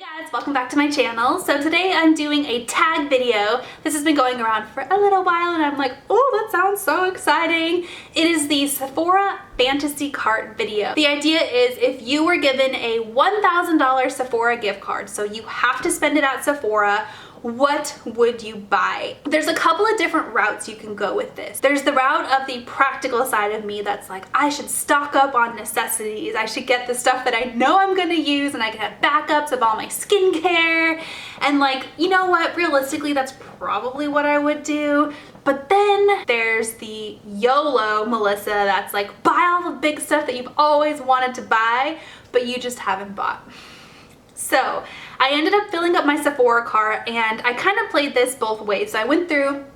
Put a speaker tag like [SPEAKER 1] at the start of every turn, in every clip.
[SPEAKER 1] Guys, welcome back to my channel. So today I'm doing a tag video. This has been going around for a little while and I'm like, oh, that sounds so exciting. It is the Sephora fantasy cart video. The idea is if you were given a $1,000 Sephora gift card, so you have to spend it at Sephora, what would you buy? There's a couple of different routes you can go with this. There's the route of the practical side of me that's like, I should stock up on necessities. I should get the stuff that I know I'm gonna use and I can have backups of all my skincare. And like, you know what? Realistically, that's probably what I would do. But then there's the YOLO Melissa that's like, buy all the big stuff that you've always wanted to buy, but you just haven't bought. So I ended up filling up my Sephora cart and I kind of played this both ways. So I went through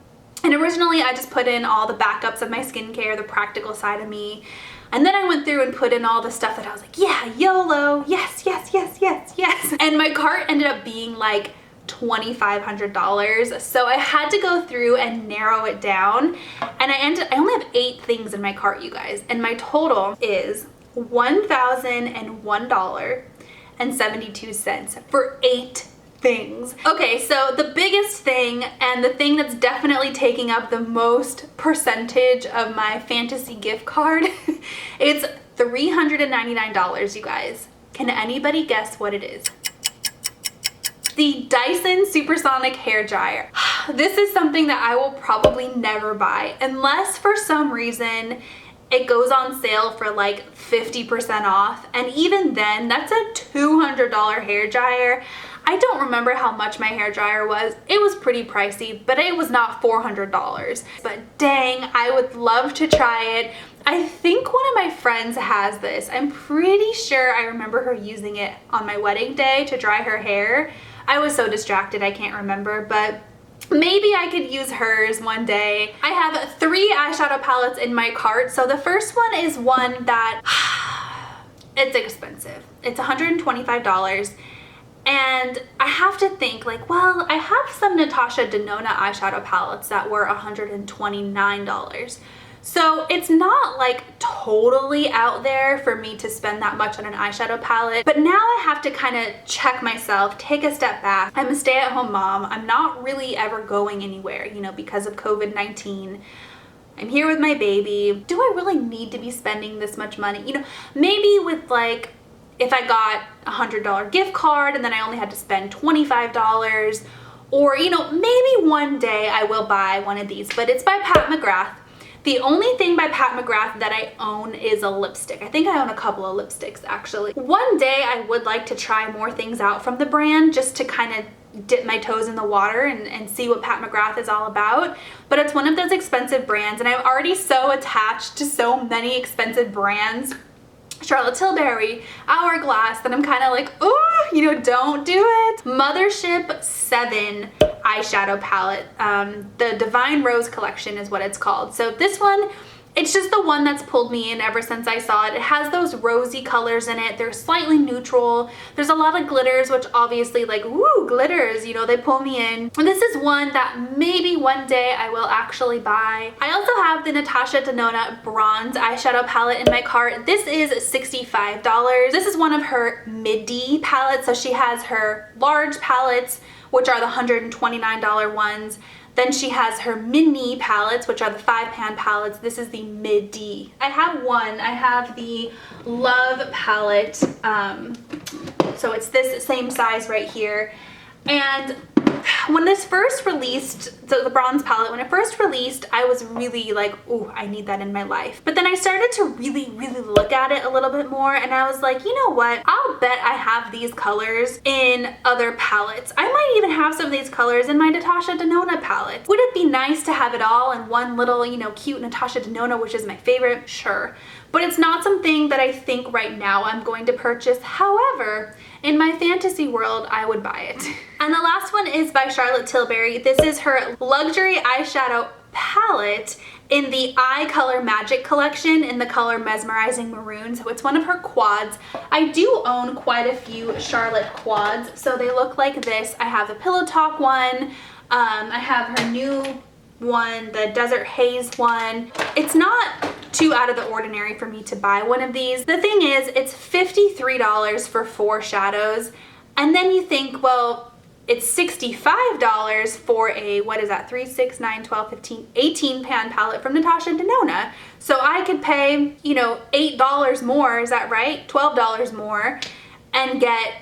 [SPEAKER 1] and originally I just put in all the backups of my skincare, the practical side of me. And then I went through and put in all the stuff that I was like, yeah, YOLO, yes, yes, yes, yes, yes. And my cart ended up being like $2,500. So I had to go through and narrow it down. And I only have 8 things in my cart, you guys. And my total is $1,001.72 for 8 things. Okay, so the biggest thing and the thing that's definitely taking up the most percentage of my fantasy gift card, it's $399, you guys. Can anybody guess what it is? The Dyson Supersonic hair dryer. This is something that I will probably never buy unless for some reason it goes on sale for like 50% off, and even then that's a $200 hair dryer. I don't remember how much my hair dryer was. It was pretty pricey, but it was not $400. But dang, I would love to try it. I think one of my friends has this. I'm pretty sure I remember her using it on my wedding day to dry her hair. I was so distracted I can't remember, but maybe I could use hers one day. I have 3 eyeshadow palettes in my cart. So the first one is one that, it's expensive. It's $125. And I have to think like, well, I have some Natasha Denona eyeshadow palettes that were $129. So it's not like totally out there for me to spend that much on an eyeshadow palette. But now I have to kind of check myself, take a step back. I'm a stay-at-home mom. I'm not really ever going anywhere, you know, because of COVID-19. I'm here with my baby. Do I really need to be spending this much money? You know, maybe with like, if I got a $100 gift card and then I only had to spend $25, or, you know, maybe one day I will buy one of these, but it's by Pat McGrath. The only thing by Pat McGrath that I own is a lipstick. I think I own a couple of lipsticks actually. One day I would like to try more things out from the brand just to kind of dip my toes in the water and see what Pat McGrath is all about. But it's one of those expensive brands and I'm already so attached to so many expensive brands. Charlotte Tilbury, Hourglass, that I'm kind of like, oh, you know, don't do it. Mothership 7 eyeshadow palette. The Divine Rose collection is what it's called. So this one, it's just the one that's pulled me in ever since I saw it. It has those rosy colors in it. They're slightly neutral. There's a lot of glitters, which obviously like, woo, glitters, you know, they pull me in. And this is one that maybe one day I will actually buy. I also have the Natasha Denona bronze eyeshadow palette in my cart. This is $65. This is one of her midi palettes. So she has her large palettes, which are the $129 ones. Then she has her mini palettes, which are the 5-pan palettes. This is the midi. I have one. I have the Love palette. So it's this same size right here. And when this first released, so the bronze palette, when it first released, I was really like, oh, I need that in my life. But then I started to really look at it a little bit more and I was like, you know what? I'll bet I have these colors in other palettes. I might even have some of these colors in my Natasha Denona palette. Would it be nice to have it all in one little, you know, cute Natasha Denona, which is my favorite? Sure. But it's not something that I think right now I'm going to purchase. However, in my fantasy world, I would buy it. And the last one is by Charlotte Tilbury. This is her luxury eyeshadow palette in the Eye Color Magic collection in the color Mesmerizing Maroon. So it's one of her quads. I do own quite a few Charlotte quads. So they look like this. I have the Pillow Talk one. I have her new one, the Desert Haze one. It's not too out of the ordinary for me to buy one of these. The thing is, it's $53 for 4 shadows. And then you think, well, it's $65 for a, what is that, 3, 6, 9, 12, 15, 18 pan palette from Natasha Denona. So I could pay, you know, $8 more, is that right? $12 more and get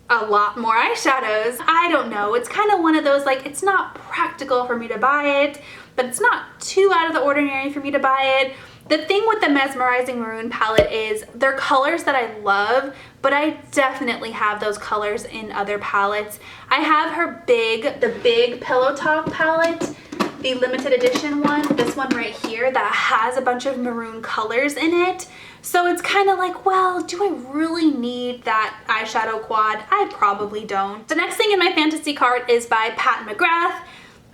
[SPEAKER 1] a lot more eyeshadows. I don't know. It's kind of one of those, like, it's not practical for me to buy it, but it's not too out of the ordinary for me to buy it. The thing with the Mesmerizing Maroon palette is they're colors that I love, but I definitely have those colors in other palettes. I have her the big Pillow Talk palette, the limited edition one, this one right here that has a bunch of maroon colors in it. So it's kind of like, well, do I really need that eyeshadow quad? I probably don't. The next thing in my fantasy cart is by Pat McGrath.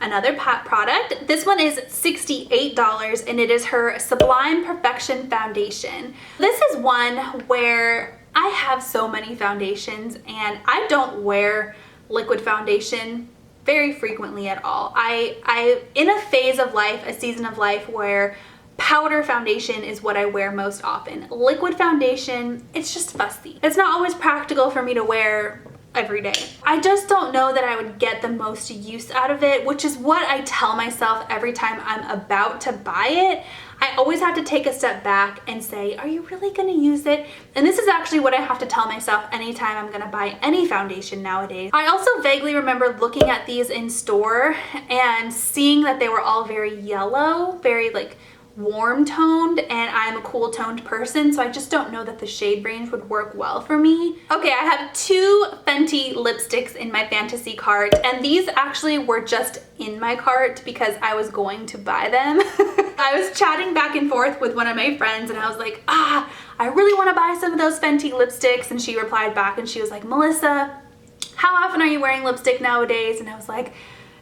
[SPEAKER 1] Another Pat product. This one is $68 and it is her Sublime Perfection Foundation. This is one where I have so many foundations and I don't wear liquid foundation very frequently at all. I in a phase of life, a season of life where powder foundation is what I wear most often. Liquid foundation, it's just fussy. It's not always practical for me to wear every day. I just don't know that I would get the most use out of it, which is what I tell myself every time I'm about to buy it. I always have to take a step back and say, are you really gonna use it? And this is actually what I have to tell myself anytime I'm gonna buy any foundation nowadays. I also vaguely remember looking at these in store and seeing that they were all very yellow, very like warm toned, and I'm a cool toned person, so I just don't know that the shade range would work well for me. Okay, I have 2 Fenty lipsticks in my fantasy cart, and these actually were just in my cart because I was going to buy them. I was chatting back and forth with one of my friends and I was like, I really want to buy some of those Fenty lipsticks, and she replied back and she was like, Melissa, how often are you wearing lipstick nowadays? And I was like,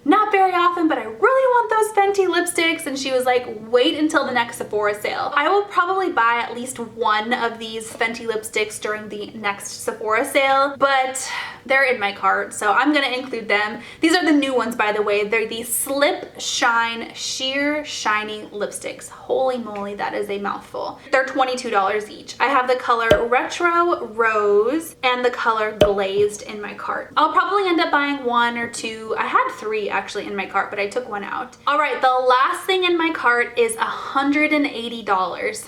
[SPEAKER 1] not very often, but I really want those Fenty lipsticks. And she was like, wait until the next Sephora sale. I will probably buy at least one of these Fenty lipsticks during the next Sephora sale, but they're in my cart, so I'm gonna include them. These are the new ones, by the way. They're the Slip Shine Sheer Shiny Lipsticks. Holy moly, that is a mouthful. They're $22 each. I have the color Retro Rose and the color Glazed in my cart. I'll probably end up buying 1 or 2. I had 3 actually in my cart, but I took 1 out. All right, the last thing in my cart is $180.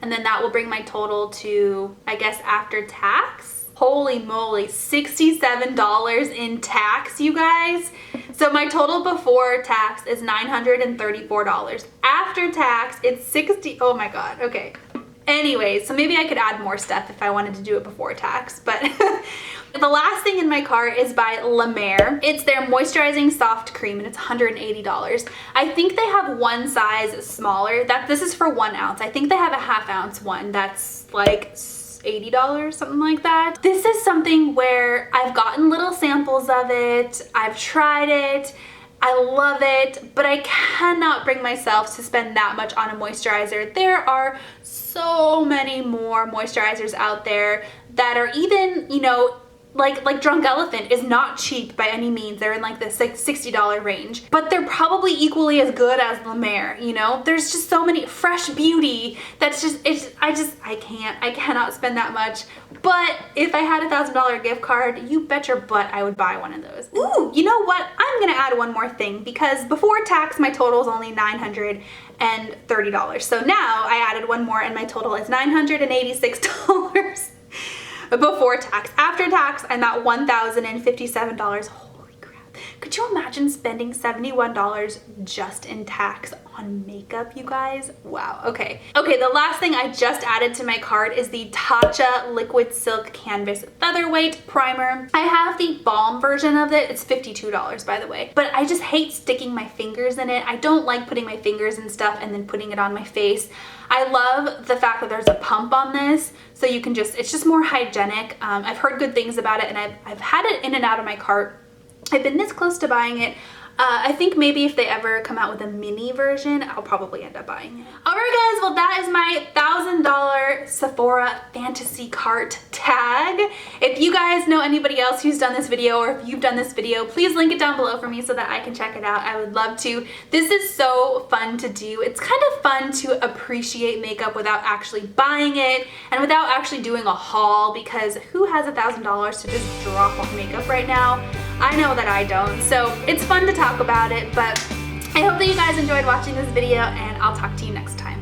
[SPEAKER 1] And then that will bring my total to, I guess, after tax. Holy moly, $67 in tax, you guys. So my total before tax is $934. After tax, it's $60. Oh my God, okay. Anyway, so maybe I could add more stuff if I wanted to do it before tax, but the last thing in my cart is by La Mer. It's their moisturizing soft cream and it's $180. I think they have one size smaller. This is for 1 ounce. I think they have a ½ ounce one that's like $80, something like that. This is something where I've gotten little samples of it. I've tried it. I love it, but I cannot bring myself to spend that much on a moisturizer. There are so many more moisturizers out there that are even, you know, like Drunk Elephant is not cheap by any means. They're in like the $60 range, but they're probably equally as good as La Mer, you know? There's just so many. Fresh Beauty, that's just, I cannot spend that much. But if I had $1,000 gift card, you bet your butt I would buy one of those. Ooh, you know what? I'm gonna add one more thing because before tax, my total is only $930. So now I added one more and my total is $986. Before tax. After tax, I'm at $1,057. Holy crap. Could you imagine spending $71 just in tax on makeup, you guys? Wow, okay. Okay, the last thing I just added to my cart is the Tatcha Liquid Silk Canvas Featherweight Primer. I have the balm version of it. It's $52, by the way. But I just hate sticking my fingers in it. I don't like putting my fingers in stuff and then putting it on my face. I love the fact that there's a pump on this, so you can just, it's just more hygienic. I've heard good things about it and I've had it in and out of my cart. I've been this close to buying it. I think maybe if they ever come out with a mini version, I'll probably end up buying it. Alright guys, well that is my $1,000 Sephora fantasy cart tag. If you guys know anybody else who's done this video, or if you've done this video, please link it down below for me so that I can check it out. I would love to. This is so fun to do. It's kind of fun to appreciate makeup without actually buying it and without actually doing a haul, because who has $1,000 to just drop on makeup right now? I know that I don't, so it's fun to talk about it, but I hope that you guys enjoyed watching this video, and I'll talk to you next time.